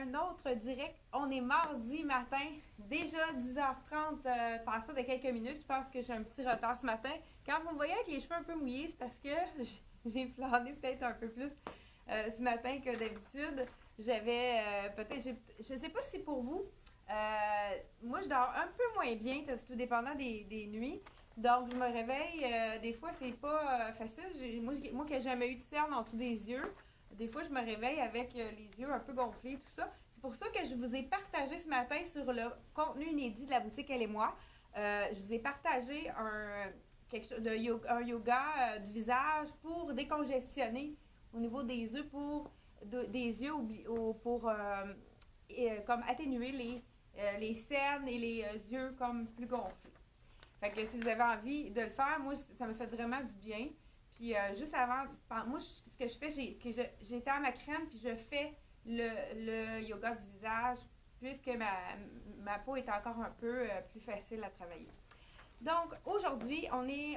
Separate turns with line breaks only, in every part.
un autre direct. On est mardi matin, déjà 10h30, passé de quelques minutes. Je pense que j'ai un petit retard ce matin. Quand vous me voyez avec les cheveux un peu mouillés, c'est parce que j'ai flâné peut-être un peu plus ce matin que d'habitude. J'avais je sais pas si pour vous, moi je dors un peu moins bien, c'est tout dépendant des nuits. Donc je me réveille, des fois c'est pas facile. Moi qui n'ai jamais eu de cerne en dessous des yeux, des fois je me réveille avec les yeux un peu gonflés, tout ça. C'est pour ça que je vous ai partagé ce matin sur le contenu inédit de la boutique Elle et moi. Je vous ai partagé un yoga du visage pour décongestionner au niveau des yeux, comme atténuer les cernes et les yeux comme plus gonflés. Fait que si vous avez envie de le faire, moi, ça me fait vraiment du bien. Puis juste avant, moi, ce que je fais, j'étais à ma crème, puis je fais le yoga du visage, puisque ma peau est encore un peu plus facile à travailler. Donc, aujourd'hui,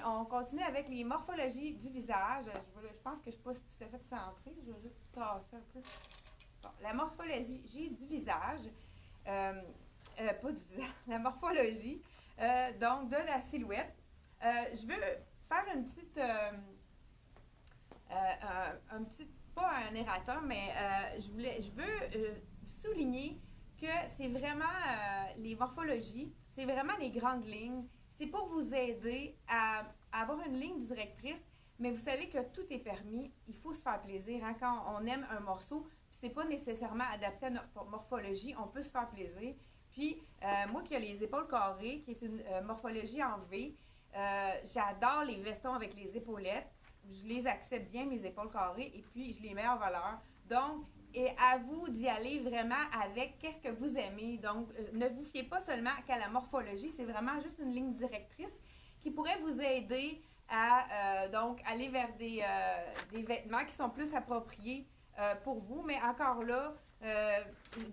on continue avec les morphologies du visage. Je pense que je ne suis pas tout à fait centrée. Je vais juste tasser un peu. Bon, la morphologie du visage. Pas du visage, la morphologie. Donc, de la silhouette. Je veux faire une petite... pas un erratum, mais je veux souligner que c'est vraiment les morphologies, c'est vraiment les grandes lignes. C'est pour vous aider à avoir une ligne directrice, mais vous savez que tout est permis. Il faut se faire plaisir. Hein? Quand on aime un morceau, puis c'est pas nécessairement adapté à notre morphologie, on peut se faire plaisir. Puis, moi qui ai les épaules carrées, qui est une morphologie en V, j'adore les vestons avec les épaulettes. Je les accepte bien, mes épaules carrées, et puis je les mets en valeur. Donc, et à vous d'y aller vraiment avec qu'est-ce que vous aimez. Donc, ne vous fiez pas seulement qu'à la morphologie, c'est vraiment juste une ligne directrice qui pourrait vous aider à donc aller vers des vêtements qui sont plus appropriés pour vous. Mais encore là,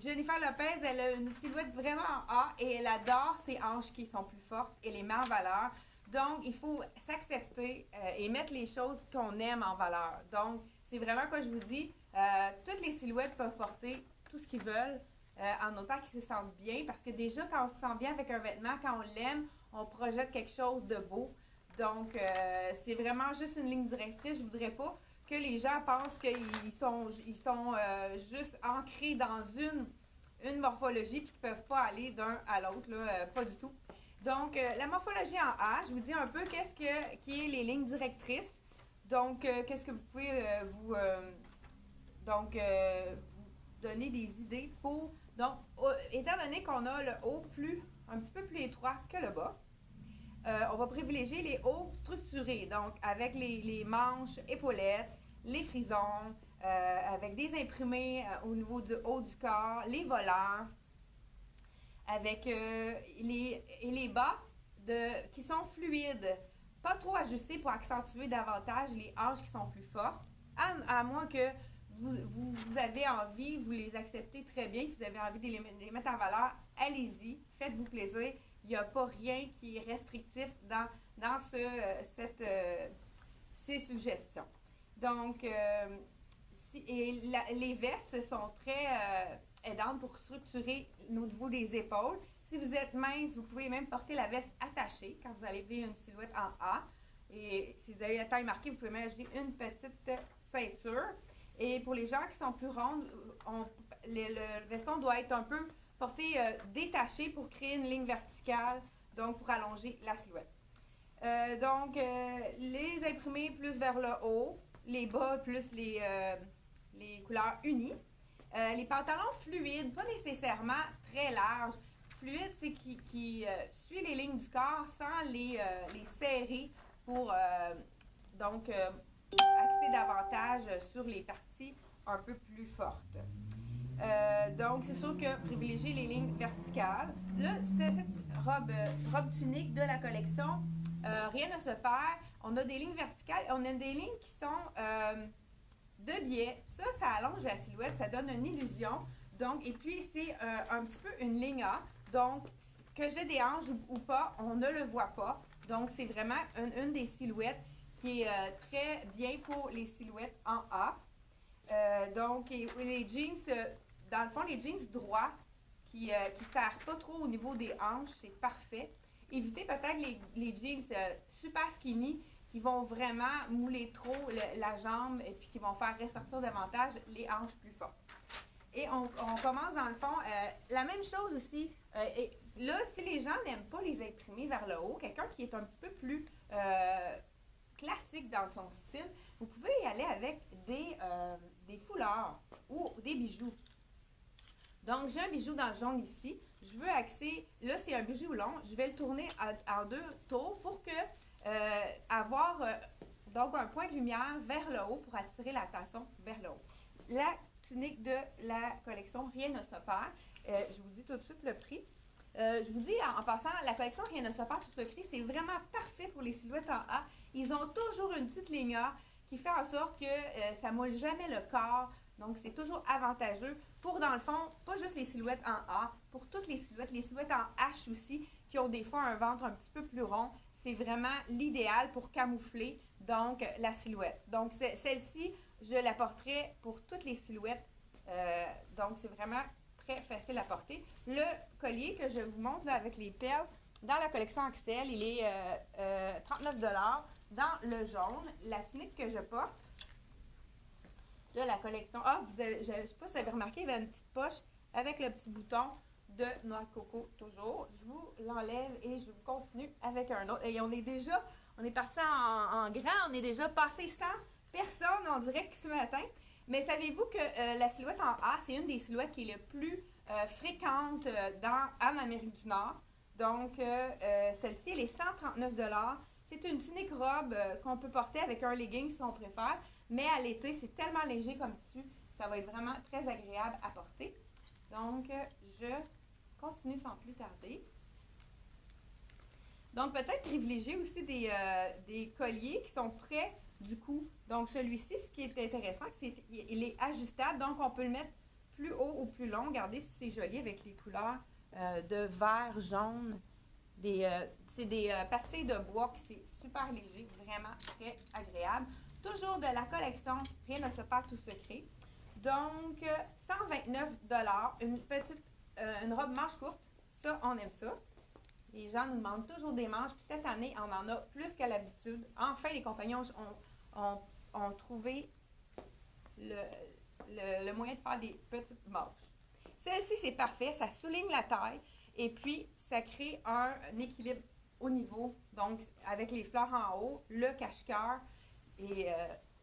Jennifer Lopez, elle a une silhouette vraiment en A et elle adore ses hanches qui sont plus fortes et les met en valeur. Donc, il faut s'accepter et mettre les choses qu'on aime en valeur. Donc, c'est vraiment quoi je vous dis. Toutes les silhouettes peuvent porter tout ce qu'ils veulent en autant qu'ils se sentent bien. Parce que déjà, quand on se sent bien avec un vêtement, quand on l'aime, on projette quelque chose de beau. Donc, c'est vraiment juste une ligne directrice. Je ne voudrais pas que les gens pensent qu'ils sont juste ancrés dans une morphologie et qu'ils ne peuvent pas aller d'un à l'autre. Pas du tout. Donc, la morphologie en A, je vous dis un peu qui est les lignes directrices. Donc, qu'est-ce que vous pouvez vous donner des idées pour... Donc, étant donné qu'on a le haut un petit peu plus étroit que le bas, on va privilégier les hauts structurés, donc avec les manches, épaulettes, les frisons, avec des imprimés au niveau du haut du corps, les volants, avec les bas qui sont fluides, pas trop ajustés pour accentuer davantage les hanches qui sont plus fortes, à moins que vous avez envie, vous les acceptez très bien, que vous avez envie de les mettre en valeur, allez-y, faites-vous plaisir. Il n'y a pas rien qui est restrictif dans ces suggestions. Donc, les vestes sont très aidantes pour structurer au niveau des épaules. Si vous êtes mince, vous pouvez même porter la veste attachée quand vous allez une silhouette en A. Et si vous avez la taille marquée, vous pouvez même ajouter une petite ceinture. Et pour les gens qui sont plus rondes, le veston doit être un peu porté détaché pour créer une ligne verticale, donc pour allonger la silhouette. Les imprimés plus vers le haut, les bas plus les couleurs unies. Les pantalons fluides, pas nécessairement très larges. Fluide, c'est qui suit les lignes du corps sans les serrer pour axer davantage sur les parties un peu plus fortes. Donc, c'est sûr que privilégier les lignes verticales. Là, c'est cette robe tunique de la collection. Rien ne se perd. On a des lignes verticales et on a des lignes qui sont de biais. Ça allonge la silhouette, ça donne une illusion. Donc, et puis, c'est un petit peu une ligne A. Donc, que j'ai des hanches ou pas, on ne le voit pas. Donc, c'est vraiment une des silhouettes qui est très bien pour les silhouettes en A. Donc, les jeans dans le fond, les jeans droits qui ne serrent pas trop au niveau des hanches, c'est parfait. Évitez peut-être les jeans super skinny qui vont vraiment mouler trop la jambe et puis qui vont faire ressortir davantage les hanches plus fortes. Et on commence dans le fond, la même chose aussi. Là, si les gens n'aiment pas les imprimer vers le haut, quelqu'un qui est un petit peu plus classique dans son style, vous pouvez y aller avec des foulards ou des bijoux. Donc, j'ai un bijou dans le jaune ici. Je veux axer, là, c'est un bijou long. Je vais le tourner en 2 tours pour avoir donc un point de lumière vers le haut pour attirer l'attention vers le haut. La tunique de la collection Rien ne se perd. Je vous dis tout de suite le prix. Je vous dis en passant, la collection Rien ne se perd tout secret, c'est vraiment parfait pour les silhouettes en A. Ils ont toujours une petite ligne A qui fait en sorte que ça ne moule jamais le corps. Donc, c'est toujours avantageux pour, dans le fond, pas juste les silhouettes en A, pour toutes les silhouettes en H aussi, qui ont des fois un ventre un petit peu plus rond. C'est vraiment l'idéal pour camoufler, donc, la silhouette. Donc, celle-ci, je la porterai pour toutes les silhouettes. Donc, c'est vraiment très facile à porter. Le collier que je vous montre là, avec les perles, dans la collection Axel, il est 39 $. Dans le jaune, la tunique que je porte, là, la collection... je ne sais pas si vous avez remarqué, il y avait une petite poche avec le petit bouton de noix de coco, toujours. Je vous l'enlève et je continue avec un autre. Et on est parti en grand, on est déjà passé 100 personnes en direct ce matin. Mais savez-vous que la silhouette en A, c'est une des silhouettes qui est le plus fréquente en Amérique du Nord. Donc, celle-ci, elle est 139 $. C'est une tunique robe qu'on peut porter avec un legging si on préfère. Mais à l'été, c'est tellement léger comme tissu, ça va être vraiment très agréable à porter. Donc, je continue sans plus tarder. Donc, peut-être privilégier aussi des colliers qui sont près du cou. Donc, celui-ci, ce qui est intéressant, c'est qu'il est ajustable. Donc, on peut le mettre plus haut ou plus long. Regardez si c'est joli avec les couleurs de vert, jaune. C'est des pastilles de bois qui c'est super léger, vraiment très agréable. Toujours de la collection Rien ne se perd tout secret. Donc, 129 $. Une robe manche courte. Ça, on aime ça. Les gens nous demandent toujours des manches. Puis cette année, on en a plus qu'à l'habitude. Enfin, les compagnons ont trouvé le moyen de faire des petites manches. Celle-ci, c'est parfait. Ça souligne la taille. Et puis, ça crée un équilibre au niveau. Donc, avec les fleurs en haut, le cache-cœur et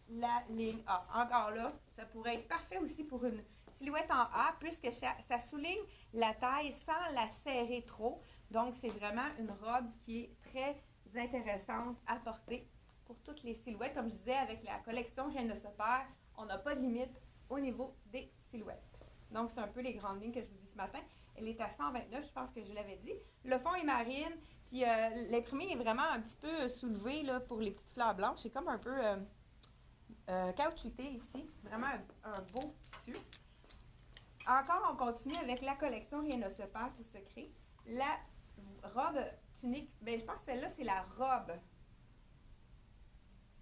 la ligne A. Encore là, ça pourrait être parfait aussi pour une silhouette en A, puisque ça souligne la taille sans la serrer trop. Donc, c'est vraiment une robe qui est très intéressante à porter pour toutes les silhouettes. Comme je disais, avec la collection Rien ne se perd, on n'a pas de limite au niveau des silhouettes. Donc, c'est un peu les grandes lignes que je vous dis ce matin. Elle est à 129, je pense que je l'avais dit. Le fond est marine, puis l'imprimé est vraiment un petit peu soulevé là, pour les petites fleurs blanches. C'est comme un peu caoutchouté ici. Vraiment un beau tissu. Encore, on continue avec la collection Rien ne se perd tout secret. La robe tunique, bien, je pense que celle-là, c'est la robe.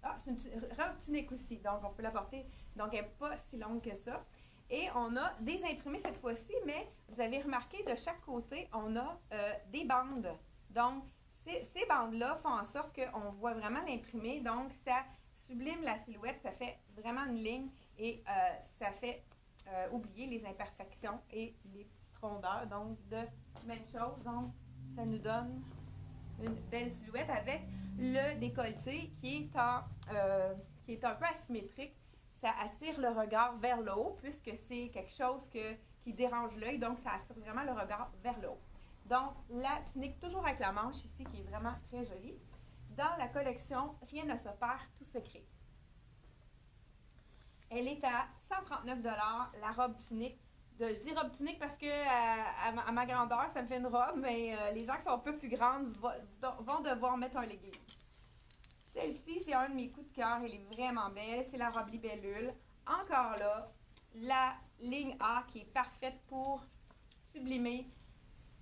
Ah, c'est une robe tunique aussi, donc on peut la porter. Donc, elle n'est pas si longue que ça. Et on a des imprimés cette fois-ci, mais vous avez remarqué, de chaque côté, on a des bandes. Donc, ces bandes-là font en sorte qu'on voit vraiment l'imprimé. Donc, ça sublime la silhouette, ça fait vraiment une ligne et ça fait oublier les imperfections et les petites rondeurs. Donc, de même chose. Donc, ça nous donne une belle silhouette avec le décolleté qui est un peu asymétrique. Ça attire le regard vers le haut puisque c'est quelque chose qui dérange l'œil. Donc, ça attire vraiment le regard vers le haut. Donc, la tunique toujours avec la manche ici qui est vraiment très jolie. Dans la collection Rien ne se perd tout secret. Elle est à 139 $, la robe tunique. Je dis robe tunique parce que à ma grandeur, ça me fait une robe, mais les gens qui sont un peu plus grandes vont devoir mettre un legging. Celle-ci, c'est un de mes coups de cœur. Elle est vraiment belle. C'est la robe libellule. Encore là, la ligne A qui est parfaite pour sublimer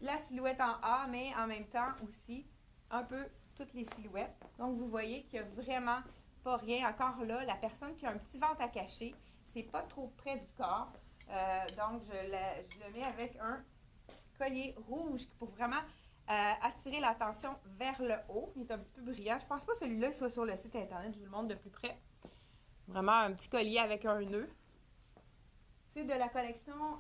la silhouette en A, mais en même temps aussi un peu toutes les silhouettes. Donc, vous voyez qu'il n'y a vraiment pas rien. Encore là, la personne qui a un petit ventre à cacher, c'est pas trop près du corps. Donc, je le mets avec un collier rouge pour vraiment attirer l'attention vers le haut. Il est un petit peu brillant. Je pense pas que celui-là soit sur le site internet. Je vous le montre de plus près. Vraiment un petit collier avec un nœud. C'est de la collection,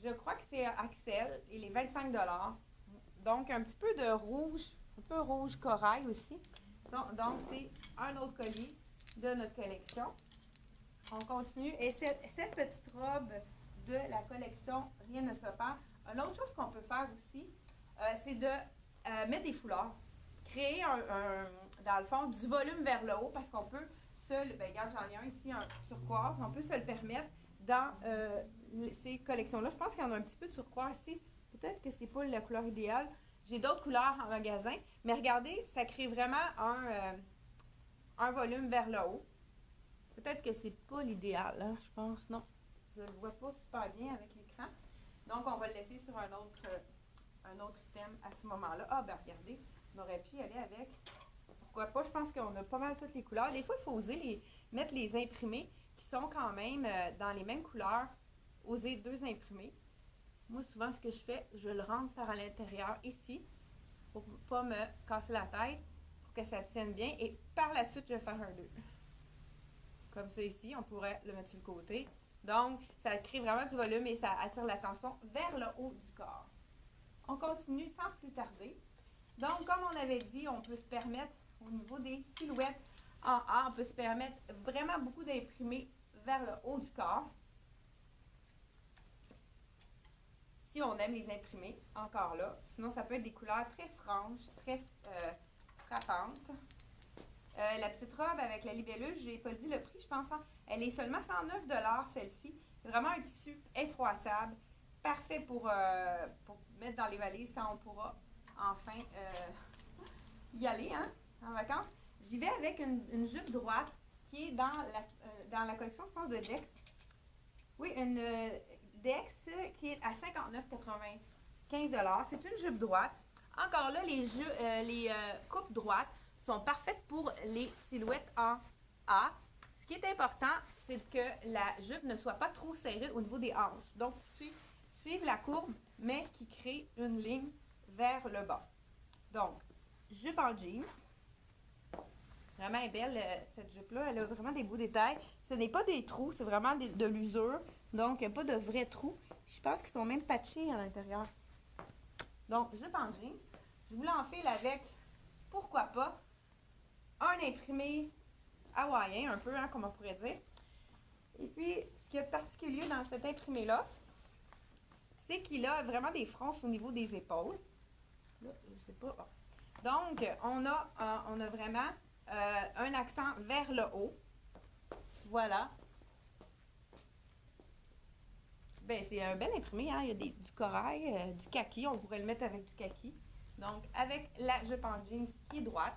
je crois que c'est Axel. Il est 25 $. Donc, un petit peu de rouge, un peu rouge corail aussi. Donc c'est un autre collier de notre collection. On continue. Et cette petite robe de la collection Rien ne se perd. Une autre chose qu'on peut faire aussi, c'est de mettre des foulards. Créer dans le fond, du volume vers le haut parce qu'on peut regarde, j'en ai un ici, un turquoise. On peut se le permettre dans ces collections-là. Je pense qu'il y en a un petit peu de turquoise ici. Peut-être que c'est pas la couleur idéale. J'ai d'autres couleurs en magasin. Mais regardez, ça crée vraiment un volume vers le haut. Peut-être que c'est pas l'idéal, hein, je pense. Non, je ne le vois pas super bien avec l'écran. Donc, on va le laisser sur un autre thème à ce moment-là. Ah, ben regardez, on aurait pu y aller avec... Pourquoi pas? Je pense qu'on a pas mal toutes les couleurs. Des fois, il faut oser mettre les imprimés qui sont quand même dans les mêmes couleurs. Oser 2 imprimés. Moi, souvent, ce que je fais, je le rentre par à l'intérieur ici pour ne pas me casser la tête, pour que ça tienne bien. Et par la suite, je vais faire un 2. Comme ça ici, on pourrait le mettre sur le côté. Donc, ça crée vraiment du volume et ça attire l'attention vers le haut du corps. On continue sans plus tarder. Donc, comme on avait dit, on peut se permettre, au niveau des silhouettes en A, on peut se permettre vraiment beaucoup d'imprimer vers le haut du corps. Si on aime les imprimer, encore là. Sinon, ça peut être des couleurs très franches, très frappantes. La petite robe avec la libellule, je n'ai pas dit le prix, je pense. Hein? Elle est seulement 109 $ celle-ci. C'est vraiment un tissu infroissable, parfait pour mettre dans les valises quand on pourra enfin y aller, hein, en vacances. J'y vais avec une jupe droite qui est dans la collection, je pense, de Dex. Oui, une Dex qui est à 59,95 $. C'est une jupe droite. Encore là, les coupes droites sont parfaites pour les silhouettes en A. Ce qui est important, c'est que la jupe ne soit pas trop serrée au niveau des hanches. Donc, suivre la courbe, mais qui crée une ligne vers le bas. Donc, jupe en jeans. Vraiment est belle, cette jupe-là. Elle a vraiment des beaux détails. Ce n'est pas des trous, c'est vraiment de l'usure. Donc, il n'y a pas de vrais trous. Je pense qu'ils sont même patchés à l'intérieur. Donc, jupe en jeans. Je vous l'enfile avec, pourquoi pas, un imprimé hawaïen, un peu, hein, comme on pourrait dire. Et puis, ce qui est particulier dans cet imprimé-là, c'est qu'il a vraiment des fronces au niveau des épaules. Là, je sais pas. Oh. Donc, on a vraiment un accent vers le haut. Voilà. Ben, c'est un bel imprimé, hein? Il y a du corail, du kaki. On pourrait le mettre avec du kaki. Donc, avec la jupe en jeans qui est droite.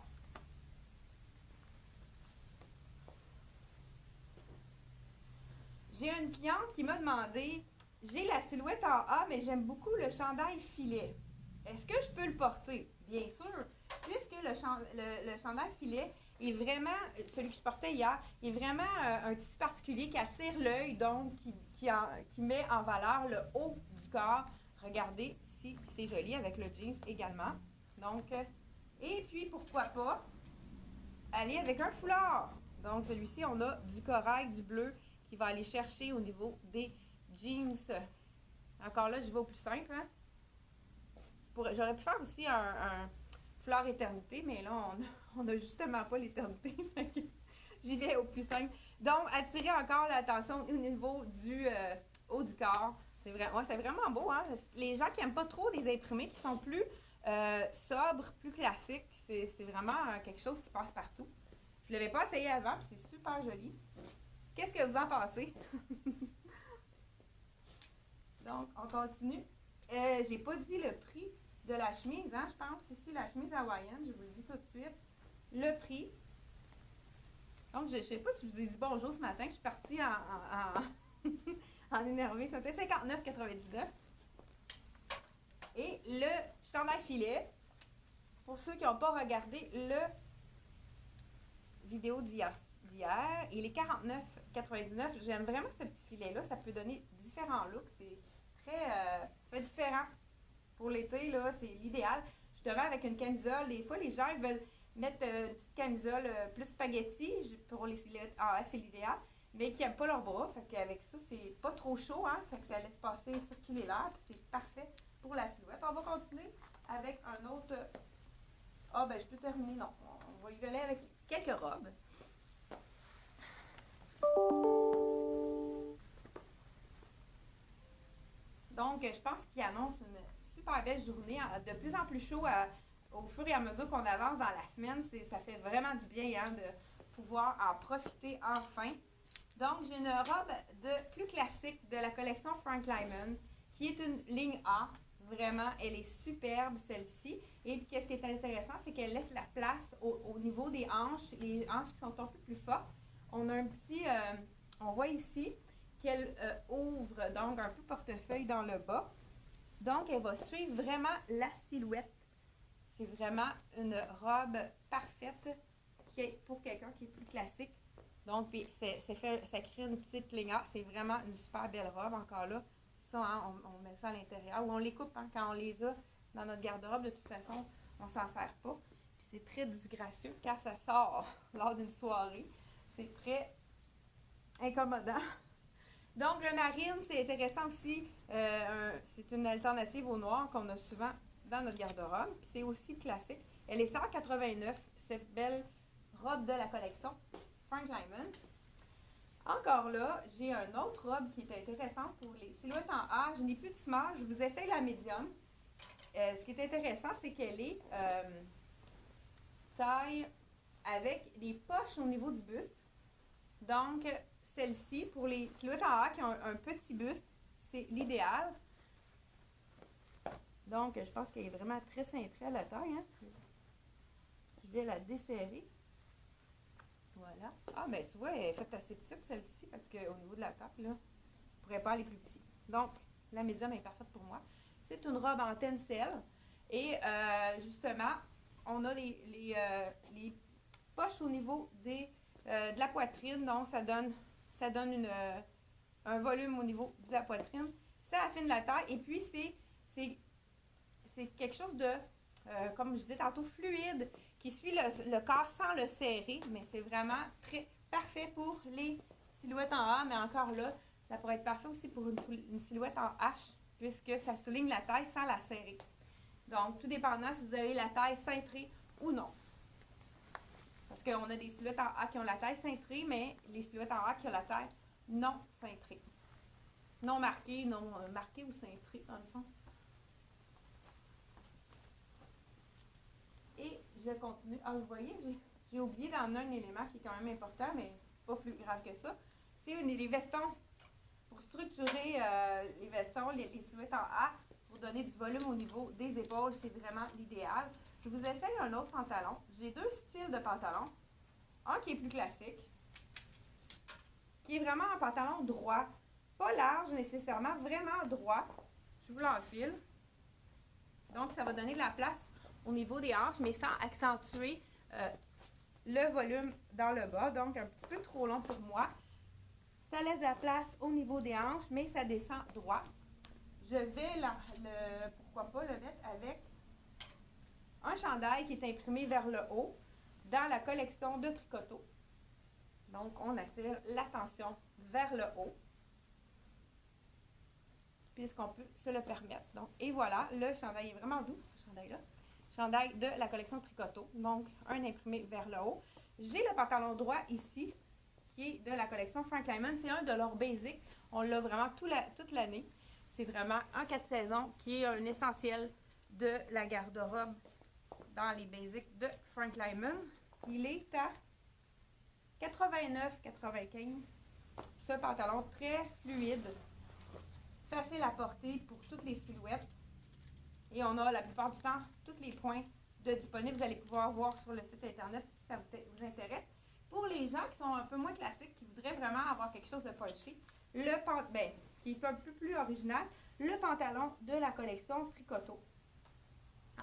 J'ai une cliente qui m'a demandé, j'ai la silhouette en A, mais j'aime beaucoup le chandail filet. Est-ce que je peux le porter? Bien sûr, puisque le chandail filet est vraiment, celui que je portais hier, est vraiment un tissu particulier qui attire l'œil, donc qui met en valeur le haut du corps. Regardez si c'est joli avec le jeans également. Donc, et puis pourquoi pas aller avec un foulard. Donc celui-ci, on a du corail, du bleu qui va aller chercher au niveau des jeans. Encore là, je vais au plus simple. Hein? J'aurais pu faire aussi un foulard éternité, mais là, on n'a justement pas l'éternité. J'y vais au plus simple. Donc, attirer encore l'attention au niveau du haut du corps. C'est vraiment beau. Hein? Les gens qui n'aiment pas trop des imprimés, qui sont plus sobres, plus classiques, c'est vraiment quelque chose qui passe partout. Je ne l'avais pas essayé avant, puis c'est super joli. Qu'est-ce que vous en pensez? Donc, on continue. J'ai pas dit le prix de la chemise, hein? Je pense ici la chemise hawaïenne, je vous le dis tout de suite. Le prix. Donc, je ne sais pas si je vous ai dit bonjour ce matin, je suis partie en énervée. C'était 59,99 $. Et le chandail filet, pour ceux qui n'ont pas regardé le vidéo d'hier, il est 49 $19,99. J'aime vraiment ce petit filet-là. Ça peut donner différents looks. C'est très fait différent. Pour l'été, là, c'est l'idéal. Justement, avec une camisole, des fois, les gens ils veulent mettre une petite camisole plus spaghetti pour les silhouettes. Ah, c'est l'idéal. Mais qui n'aiment pas leurs bras. Fait qu'avec ça, c'est pas trop chaud, hein. Fait que ça laisse passer, circuler l'air. C'est parfait pour la silhouette. On va continuer avec un autre. Ah, ben, je peux terminer. Non, on va y aller avec quelques robes. Donc, je pense qu'il annonce une super belle journée, de plus en plus chaud au fur et à mesure qu'on avance dans la semaine. Ça fait vraiment du bien hein, de pouvoir en profiter enfin. Donc, j'ai une robe plus classique de la collection Frank Lyman, qui est une ligne A. Vraiment, elle est superbe, celle-ci. Et puis, qu'est-ce qui est intéressant, c'est qu'elle laisse la place au niveau des hanches, les hanches qui sont un peu plus fortes. On a un petit, on voit ici qu'elle ouvre donc un peu portefeuille dans le bas. Donc, elle va suivre vraiment la silhouette. C'est vraiment une robe parfaite pour quelqu'un qui est plus classique. Donc, puis ça crée une petite ligne A. C'est vraiment une super belle robe, encore là. Ça, hein, on met ça à l'intérieur. Ou on les coupe hein, quand on les a dans notre garde-robe. De toute façon, on s'en sert pas. Puis c'est très disgracieux quand ça sort lors d'une soirée. C'est très incommodant. Donc, le marine, c'est intéressant aussi. C'est une alternative au noir qu'on a souvent dans notre garde-robe. Puis c'est aussi classique. Elle est 189, cette belle robe de la collection Frank Lyman. Encore là, j'ai une autre robe qui est intéressante pour les silhouettes en A. Je n'ai plus de small, je vous essaye la médium. Ce qui est intéressant, c'est qu'elle est taille avec des poches au niveau du buste. Donc, celle-ci, pour les silhouettes en A qui ont un petit buste, c'est l'idéal. Donc, je pense qu'elle est vraiment très cintrée à la taille. Hein? Je vais la desserrer. Voilà. Ah, ben tu vois, elle est faite assez petite, celle-ci, parce qu'au niveau de la taille, là, je ne pourrais pas aller plus petit. Donc, la médium est parfaite pour moi. C'est une robe en tencel. Et justement, on a les poches au niveau de la poitrine. Donc, ça donne un volume au niveau de la poitrine. Ça affine la taille. Et puis, c'est quelque chose de, comme je disais tantôt, fluide, qui suit le corps sans le serrer. Mais c'est vraiment très parfait pour les silhouettes en A. Mais encore là, ça pourrait être parfait aussi pour une silhouette en H, puisque ça souligne la taille sans la serrer. Donc, tout dépendant si vous avez la taille cintrée ou non. Parce qu'on a des silhouettes en A qui ont la taille cintrée, mais les silhouettes en A qui ont la taille non cintrée. Non marquée, non marquée ou cintrée, dans le fond. Et je continue. Ah, vous voyez, j'ai oublié d'en un élément qui est quand même important, mais pas plus grave que ça. C'est les vestons. Pour structurer les vestons, les silhouettes en A, pour donner du volume au niveau des épaules, c'est vraiment l'idéal. Je vous essaye un autre pantalon. J'ai deux styles de pantalon. Un qui est plus classique, qui est vraiment un pantalon droit. Pas large nécessairement, vraiment droit. Je vous l'enfile. Donc, ça va donner de la place au niveau des hanches, mais sans accentuer le volume dans le bas. Donc, un petit peu trop long pour moi. Ça laisse de la place au niveau des hanches, mais ça descend droit. Je vais, pourquoi pas, le mettre avec un chandail qui est imprimé vers le haut dans la collection de Tricoto. Donc, on attire l'attention vers le haut, puisqu'on peut se le permettre. Donc, et voilà, le chandail est vraiment doux, ce chandail-là. Chandail de la collection Tricoto. Donc, un imprimé vers le haut. J'ai le pantalon droit ici, qui est de la collection Frank Lyman. C'est un de leurs basics. On l'a vraiment toute l'année. C'est vraiment un 4 saisons qui est un essentiel de la garde-robe dans les basics de Frank Lyman. Il est à 89,95. Ce pantalon très fluide, facile à porter pour toutes les silhouettes. Et on a la plupart du temps tous les points de disponibles. Vous allez pouvoir voir sur le site internet si ça vous intéresse. Pour les gens qui sont un peu moins classiques, qui voudraient vraiment avoir quelque chose de punchy, qui est un peu plus original, le pantalon de la collection Tricoto.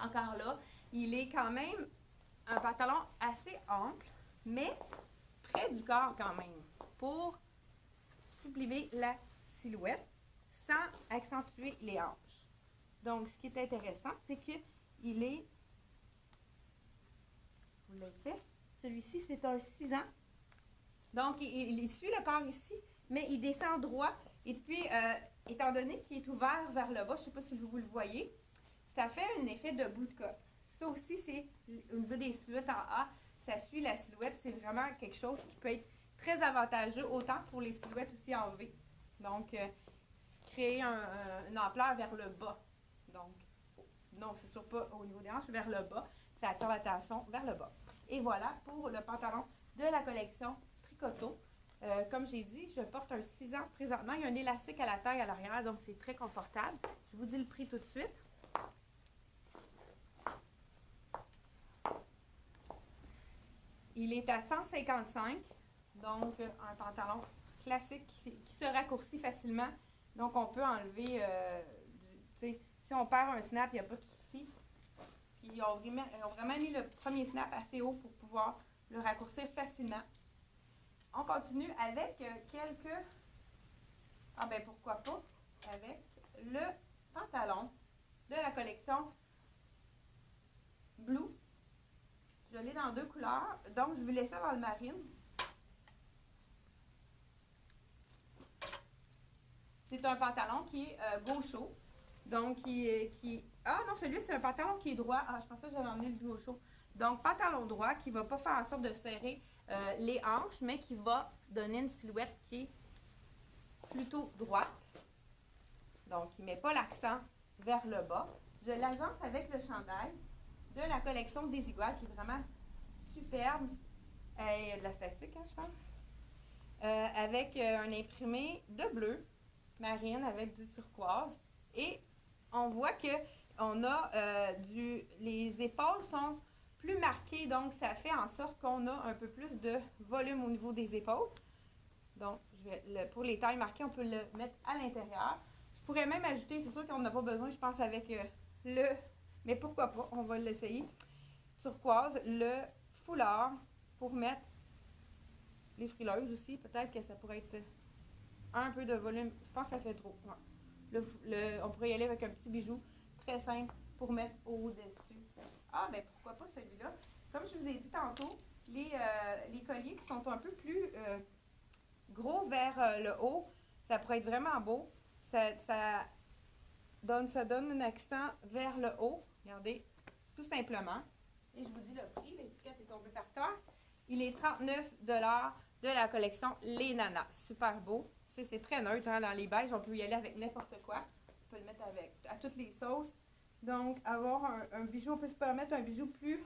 Encore là, il est quand même un pantalon assez ample, mais près du corps quand même, pour sublimer la silhouette sans accentuer les hanches. Donc, ce qui est intéressant, c'est qu'il est, vous le laissez, celui-ci, c'est un 6 ans. Donc, il suit le corps ici, mais il descend droit. Et puis, étant donné qu'il est ouvert vers le bas, je ne sais pas si vous le voyez, ça fait un effet de bout de coque. Ça aussi, c'est au niveau des silhouettes en A, ça suit la silhouette. C'est vraiment quelque chose qui peut être très avantageux, autant pour les silhouettes aussi en V. Donc, créer une ampleur vers le bas. Donc, non, c'est sûr pas au niveau des hanches, vers le bas. Ça attire l'attention vers le bas. Et voilà pour le pantalon de la collection Tricoto. Comme j'ai dit, je porte un 6 ans présentement. Il y a un élastique à la taille à l'arrière, donc c'est très confortable. Je vous dis le prix tout de suite. Il est à 155, donc un pantalon classique qui se raccourcit facilement. Donc, on peut enlever, si on perd un snap, il n'y a pas de souci. Puis, ils ont vraiment mis le premier snap assez haut pour pouvoir le raccourcir facilement. On continue avec quelques... Ah ben pourquoi pas, avec le pantalon de la collection Blue. Je l'ai dans 2 couleurs, donc je vais laisser dans le marine. C'est un pantalon qui est gaucho. Donc, Ah non, celui-là, c'est un pantalon qui est droit. Ah, je pensais que j'avais emmené le gaucho. Donc, pantalon droit qui ne va pas faire en sorte de serrer les hanches, mais qui va donner une silhouette qui est plutôt droite. Donc, il ne met pas l'accent vers le bas. Je l'agence avec le chandail de la collection Desigual, qui est vraiment superbe. Il y a de la statique, hein, je pense. Avec un imprimé de bleu marine avec du turquoise. Et on voit que on a les épaules sont plus marquées, donc ça fait en sorte qu'on a un peu plus de volume au niveau des épaules. Donc, pour les tailles marquées, on peut le mettre à l'intérieur. Je pourrais même ajouter, c'est sûr qu'on n'a pas besoin, je pense, avec mais pourquoi pas, on va l'essayer. Turquoise, le foulard pour mettre les frileuses aussi. Peut-être que ça pourrait être un peu de volume. Je pense que ça fait trop. Ouais. On pourrait y aller avec un petit bijou très simple pour mettre au-dessus. Ah, ben pourquoi pas celui-là. Comme je vous ai dit tantôt, les colliers qui sont un peu plus gros vers le haut, ça pourrait être vraiment beau. Ça donne un accent vers le haut. Regardez, tout simplement. Et je vous dis le prix, l'étiquette est tombée par terre. Il est 39 $ de la collection Les Nanas. Super beau. C'est très neutre, hein, dans les beiges. On peut y aller avec n'importe quoi. On peut le mettre à toutes les sauces. Donc, avoir un bijou, on peut se permettre un bijou plus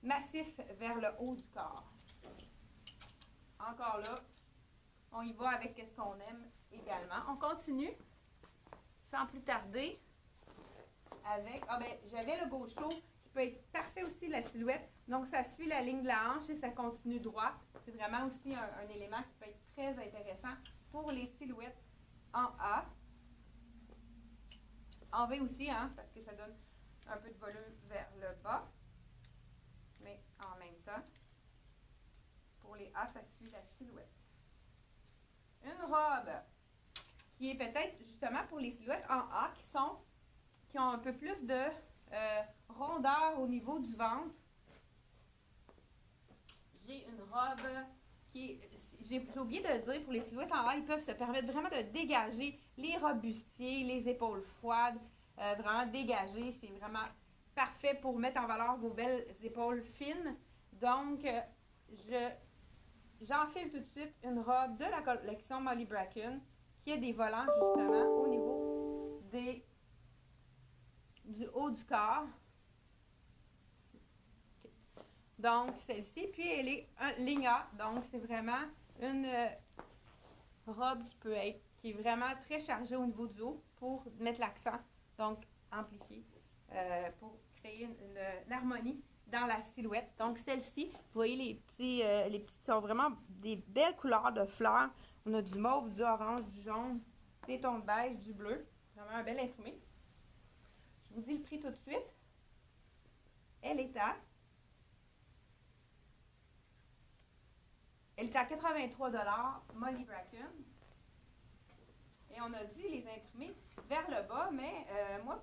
massif vers le haut du corps. Encore là, on y va avec ce qu'on aime également. On continue, sans plus tarder, avec... Ah ben, j'avais le gaucho qui peut être parfait aussi, la silhouette. Donc, ça suit la ligne de la hanche et ça continue droit. C'est vraiment aussi un élément qui peut être très intéressant pour les silhouettes en A. En V aussi, hein, parce que ça donne un peu de volume vers le bas. Mais en même temps, pour les A, ça suit la silhouette. Une robe qui est peut-être justement pour les silhouettes en A qui ont un peu plus de rondeur au niveau du ventre. J'ai une robe qui est, j'ai oublié de le dire, pour les silhouettes en A, ils peuvent se permettre vraiment de dégager les robes bustiers, les épaules froides, vraiment dégager. C'est vraiment parfait pour mettre en valeur vos belles épaules fines. Donc, j'enfile tout de suite une robe de la collection Molly Bracken qui a des volants justement au niveau du haut du corps. Donc, celle-ci. Puis, elle est un ligne A. Donc, c'est vraiment une robe qui est vraiment très chargée au niveau du haut pour mettre l'accent. Donc, amplifier pour créer une harmonie dans la silhouette. Donc, celle-ci, vous voyez, les petites sont vraiment des belles couleurs de fleurs. On a du mauve, du orange, du jaune, des tons de beige, du bleu. Vraiment un bel imprimé. Je vous dis le prix tout de suite. Elle est à 83 $ Molly Bracken. on a dit les imprimer vers le bas, mais moi,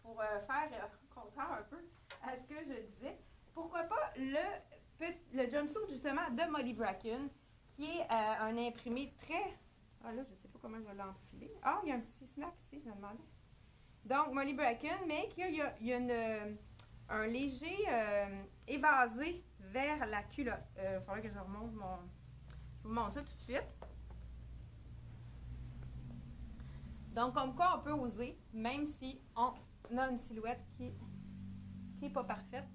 pour faire contraire un peu à ce que je disais, pourquoi pas le jumpsuit justement de Molly Bracken, qui est un imprimé très... Ah là, je ne sais pas comment je vais l'enfiler. Ah, il y a un petit snap ici, je me demandais. Donc, Molly Bracken, mais il y a un léger évasé vers la culotte. Il faudrait que je remonte mon... Je vous montre ça tout de suite. Donc, comme quoi, on peut oser, même si on a une silhouette qui n'est pas parfaite.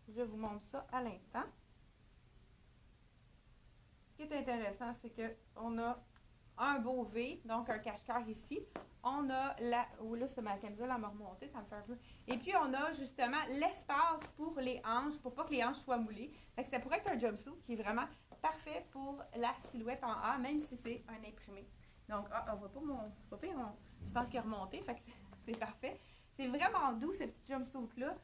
Je vous montre ça à l'instant. Ce qui est intéressant, c'est qu'on a un beau V, donc un cache-cœur ici. On a la... Oh là, c'est ma camisole à me remonter, ça me fait un peu... Et puis, on a justement l'espace pour les hanches, pour pas que les hanches soient moulées. Fait que ça pourrait être un jumpsuit qui est vraiment parfait pour la silhouette en A, même si c'est un imprimé. Donc, on voit pas mon... je pense qu'il est remonté, fait que c'est parfait. C'est vraiment doux, ce petit jumpsuit-là.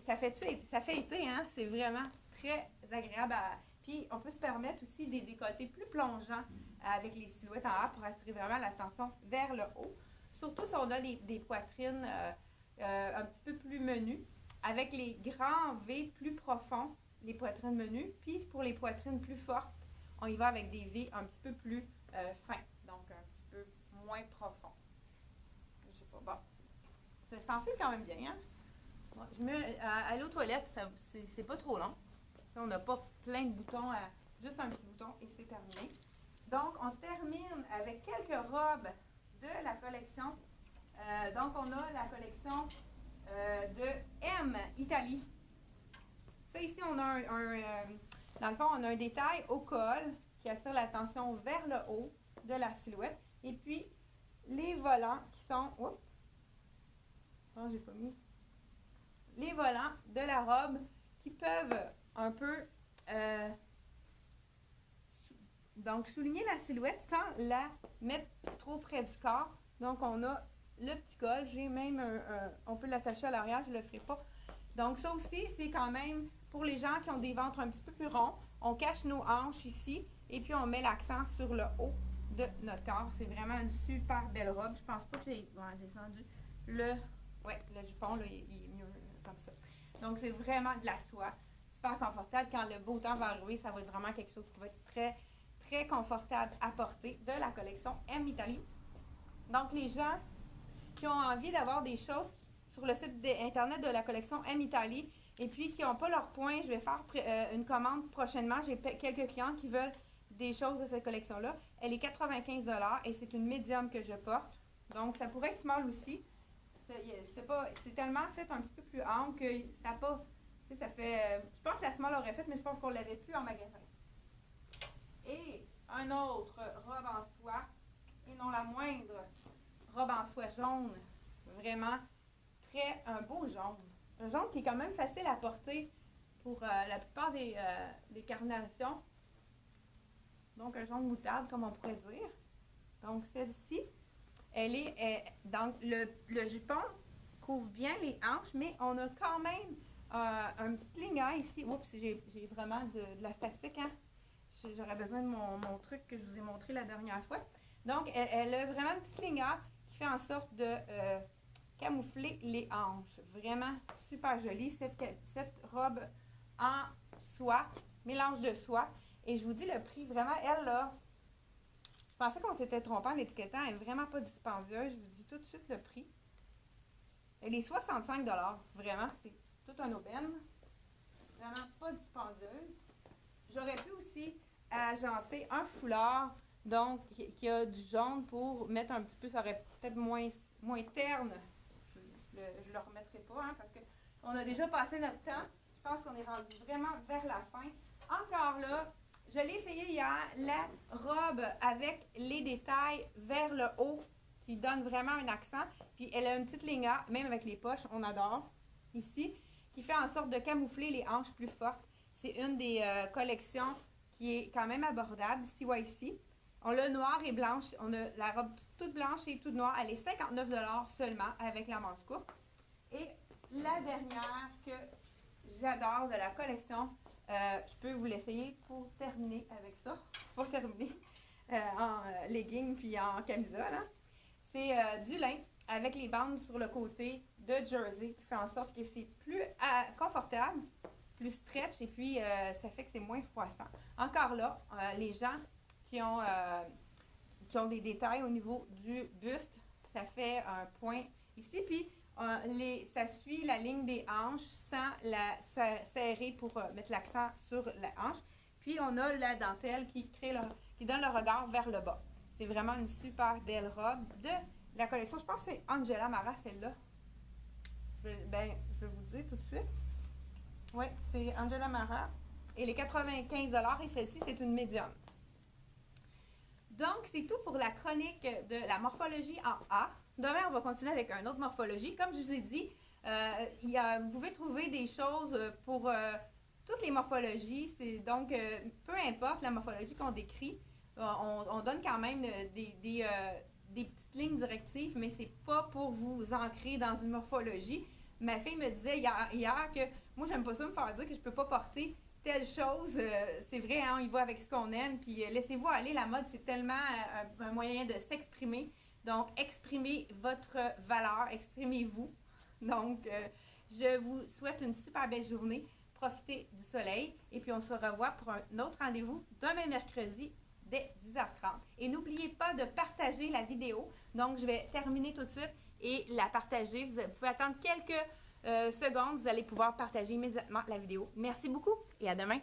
Ça fait été, hein? C'est vraiment très agréable à... Puis, on peut se permettre aussi des décolletés plus plongeants avec les silhouettes en A pour attirer vraiment l'attention vers le haut. Surtout si on a des poitrines un petit peu plus menues, avec les grands V plus profonds, les poitrines menues. Puis, pour les poitrines plus fortes, on y va avec des V un petit peu plus fins, donc un petit peu moins profonds. Je sais pas, bon. Ça s'enfile quand même bien, hein? Bon, je mets aller aux toilettes, c'est pas trop long. On n'a pas plein de boutons, juste un petit bouton et c'est terminé. Donc, on termine avec quelques robes de la collection. Donc, on a la collection de M Italie. Ça, ici, on a dans le fond, on a un détail au col qui attire l'attention vers le haut de la silhouette. Et puis, les volants qui sont... Oups! Non, j'ai pas mis. Les volants de la robe qui peuvent un peu donc souligner la silhouette sans la mettre trop près du corps. Donc, on a le petit col. J'ai même on peut l'attacher à l'arrière, je ne le ferai pas. Donc, ça aussi, c'est quand même pour les gens qui ont des ventres un petit peu plus ronds. On cache nos hanches ici et puis on met l'accent sur le haut de notre corps. C'est vraiment une super belle robe. Je pense pas que j'ai descendu le jupon, là, il est mieux comme ça. Donc, c'est vraiment de la soie. Super confortable. Quand le beau temps va arriver, ça va être vraiment quelque chose qui va être très, très confortable à porter de la collection M Italie. Donc, les gens qui ont envie d'avoir des choses sur le site internet de la collection M Italie et puis qui n'ont pas leurs points, je vais faire une commande prochainement. J'ai quelques clients qui veulent des choses de cette collection-là. Elle est 95 $ et c'est une médium que je porte. Donc, ça pourrait être small aussi. C'est tellement fait un petit peu plus ample que ça n'a pas... Ça fait, je pense que la small aurait fait, mais je pense qu'on ne l'avait plus en magasin. Et un autre robe en soie, et non la moindre, robe en soie jaune. Vraiment un beau jaune. Un jaune qui est quand même facile à porter pour la plupart des carnations. Donc un jaune moutarde, comme on pourrait dire. Donc celle-ci, donc le jupon couvre bien les hanches, mais on a quand même un petit clignot ici. Oups, j'ai vraiment de la statique, hein? J'aurais besoin de mon truc que je vous ai montré la dernière fois. Donc, elle a vraiment un petit clignot qui fait en sorte de camoufler les hanches. Vraiment super jolie, cette robe en soie, mélange de soie. Et je vous dis le prix, vraiment, elle là, je pensais qu'on s'était trompé en l'étiquettant, elle n'est vraiment pas dispendieuse. Je vous dis tout de suite le prix. Elle est 65 $. Vraiment, c'est toute une aubaine. Vraiment pas dispendieuse. J'aurais pu aussi agencer un foulard, donc qui a du jaune pour mettre un petit peu, ça aurait peut-être moins terne. Je le remettrai pas, hein, parce qu'on a déjà passé notre temps. Je pense qu'on est rendu vraiment vers la fin. Encore là, je l'ai essayé hier, la robe avec les détails vers le haut qui donne vraiment un accent. Puis elle a une petite ligne A, même avec les poches, on adore, ici, qui fait en sorte de camoufler les hanches plus fortes. C'est une des collections qui est quand même abordable, CYC. On l'a noire et blanche. On a la robe toute blanche et toute noire. Elle est 59 $ seulement avec la manche courte. Et la dernière que j'adore de la collection, je peux vous l'essayer pour terminer avec ça. Pour terminer, en legging puis en camisole. Hein. C'est du lin avec les bandes sur le côté de jersey qui fait en sorte que c'est plus confortable, plus stretch et puis ça fait que c'est moins froissant. Encore là, les gens qui ont des détails au niveau du buste, ça fait un point ici. Puis ça suit la ligne des hanches sans la serrer pour mettre l'accent sur la hanche. Puis on a la dentelle qui donne le regard vers le bas. C'est vraiment une super belle robe de la collection. Je pense que c'est Angela Mara, celle-là. Je vais vous dire tout de suite. Oui, c'est Angela Mara. Et les 95 $ et celle-ci, c'est une médium. Donc, c'est tout pour la chronique de la morphologie en A. Demain, on va continuer avec une autre morphologie. Comme je vous ai dit, vous pouvez trouver des choses pour toutes les morphologies. Donc, peu importe la morphologie qu'on décrit, on donne quand même des petites lignes directives, mais c'est pas pour vous ancrer dans une morphologie. Ma fille me disait hier que moi, j'aime pas ça me faire dire que je peux pas porter telle chose. C'est vrai, hein, on y va avec ce qu'on aime. Puis laissez-vous aller, la mode, c'est tellement un moyen de s'exprimer. Donc, exprimez votre valeur, exprimez-vous. Donc, je vous souhaite une super belle journée. Profitez du soleil. Et puis, on se revoit pour un autre rendez-vous demain mercredi dès 10h30. Et n'oubliez pas de partager la vidéo. Donc, je vais terminer tout de suite et la partager. Vous pouvez attendre quelques secondes. Vous allez pouvoir partager immédiatement la vidéo. Merci beaucoup et à demain.